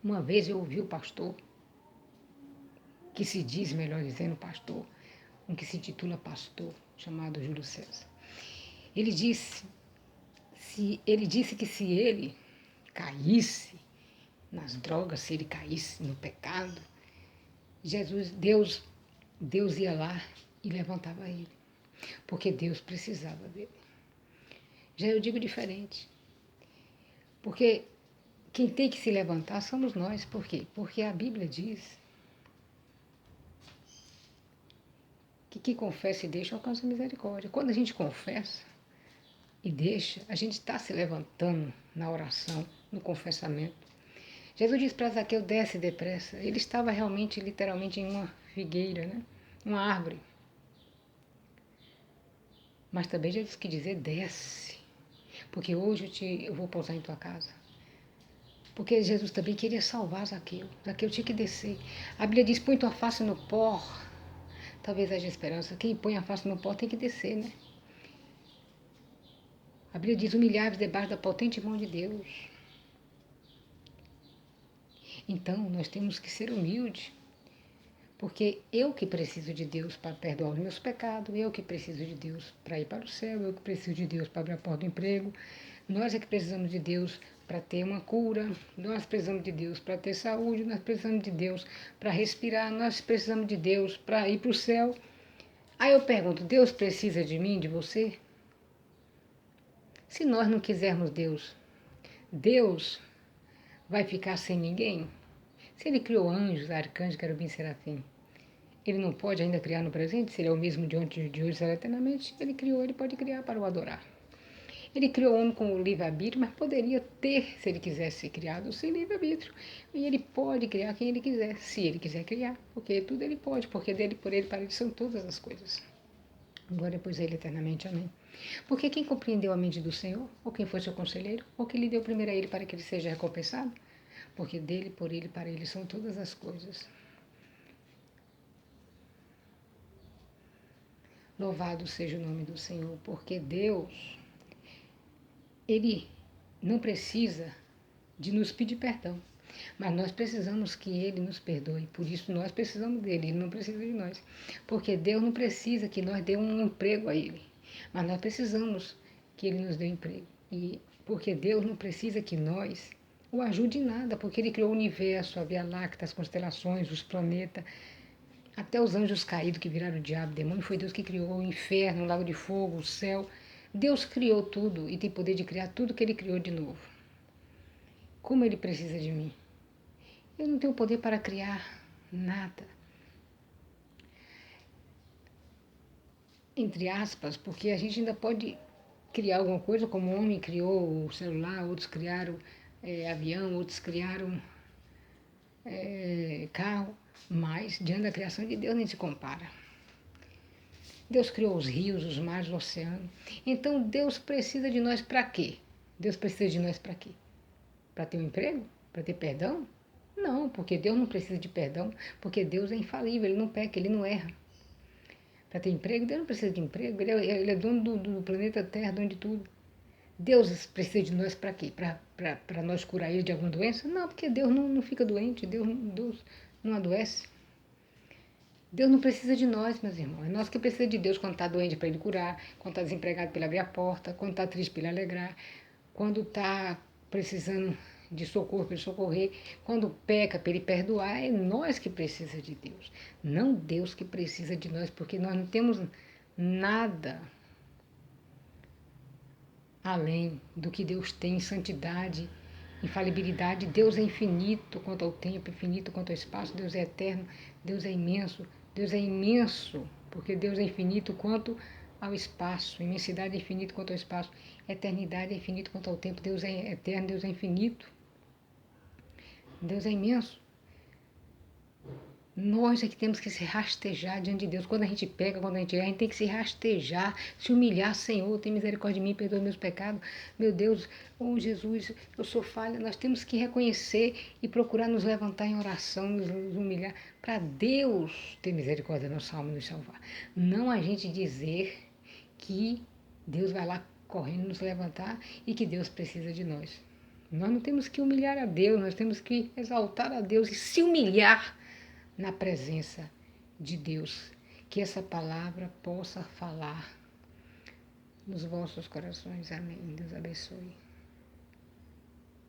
Uma vez eu ouvi o pastor, que se diz, melhor dizendo, pastor, um que se titula pastor, chamado Júlio César. Ele disse, ele disse que se ele caísse nas drogas, se ele caísse no pecado, Deus ia lá e levantava ele, porque Deus precisava dele. Já eu digo diferente, porque quem tem que se levantar somos nós. Por quê? Porque a Bíblia diz que quem confessa e deixa alcança misericórdia. Quando a gente confessa e deixa, a gente está se levantando na oração, no confessamento. Jesus disse para Zaqueu, desce depressa. Ele estava realmente, literalmente, em uma figueira, né? Uma árvore. Mas também Jesus quis dizer, desce, porque hoje eu vou pousar em tua casa. Porque Jesus também queria salvar Zaqueu. Zaqueu tinha que descer. A Bíblia diz, põe tua face no pó. Talvez haja esperança. Quem põe a face no pó tem que descer, né? A Bíblia diz, humilhar-vos debaixo da potente mão de Deus. Então, nós temos que ser humildes. Porque eu que preciso de Deus para perdoar os meus pecados, eu que preciso de Deus para ir para o céu, eu que preciso de Deus para abrir a porta do emprego, nós é que precisamos de Deus para ter uma cura, nós precisamos de Deus para ter saúde, nós precisamos de Deus para respirar, nós precisamos de Deus para ir para o céu. Aí eu pergunto, Deus precisa de mim, de você? Se nós não quisermos Deus, Deus vai ficar sem ninguém? Se ele criou anjos, arcanjos, querubim, serafim, ele não pode ainda criar no presente? Se ele é o mesmo de ontem, de hoje, será eternamente? Ele criou, ele pode criar para o adorar. Ele criou o homem com o livre-arbítrio, mas poderia ter, se ele quisesse ser criado, sem livre-arbítrio. E ele pode criar quem ele quiser, se ele quiser criar, porque tudo ele pode, porque dele, por ele, para ele são todas as coisas. Glória pois a ele eternamente, amém. Porque quem compreendeu a mente do Senhor, ou quem foi seu conselheiro, ou quem lhe deu primeiro a ele para que ele seja recompensado? Porque dele, por ele, para ele são todas as coisas. Louvado seja o nome do Senhor, porque Deus, Ele não precisa de nos pedir perdão, mas nós precisamos que Ele nos perdoe, por isso nós precisamos dele, Ele não precisa de nós. Porque Deus não precisa que nós demos um emprego a Ele, mas nós precisamos que Ele nos dê um emprego. E porque Deus não precisa que nós o ajude em nada, porque Ele criou o universo, a Via Láctea, as constelações, os planetas, até os anjos caídos que viraram o diabo, o demônio, foi Deus que criou o inferno, o lago de fogo, o céu. Deus criou tudo e tem poder de criar tudo que Ele criou de novo. Como Ele precisa de mim? Eu não tenho poder para criar nada. Entre aspas, porque a gente ainda pode criar alguma coisa, como o homem criou o celular, outros criaram avião, outros criaram carro, mas diante da criação de Deus nem se compara. Deus criou os rios, os mares, o oceano. Então Deus precisa de nós para quê? Deus precisa de nós para quê? Para ter um emprego? Para ter perdão? Não, porque Deus não precisa de perdão, porque Deus é infalível, Ele não peca, Ele não erra. Para ter emprego, Deus não precisa de emprego, Ele é dono do planeta Terra, dono de tudo. Deus precisa de nós para quê? Para nós curar Ele de alguma doença? Não, porque Deus não fica doente, Deus não adoece. Deus não precisa de nós, meus irmãos. É nós que precisamos de Deus quando está doente para Ele curar, quando está desempregado para Ele abrir a porta, quando está triste para Ele alegrar, quando está precisando de socorro para Ele socorrer, quando peca para Ele perdoar. É nós que precisamos de Deus, não Deus que precisa de nós, porque nós não temos nada além do que Deus tem em santidade, infalibilidade. Deus é infinito quanto ao tempo, infinito quanto ao espaço. Deus é eterno, Deus é imenso. Deus é imenso, porque Deus é infinito quanto ao espaço. Imensidade é infinito quanto ao espaço. Eternidade é infinito quanto ao tempo. Deus é eterno, Deus é infinito. Deus é imenso. Nós é que temos que se rastejar diante de Deus. Quando a gente pega, quando a gente erra, a gente tem que se rastejar, se humilhar. Senhor, tem misericórdia de mim, perdoa meus pecados. Meu Deus, oh Jesus, eu sou falha. Nós temos que reconhecer e procurar nos levantar em oração, nos humilhar, para Deus ter misericórdia da nossa alma e nos salvar. Não a gente dizer que Deus vai lá correndo nos levantar e que Deus precisa de nós. Nós não temos que humilhar a Deus, nós temos que exaltar a Deus e se humilhar na presença de Deus. Que essa palavra possa falar nos vossos corações. Amém. Deus abençoe.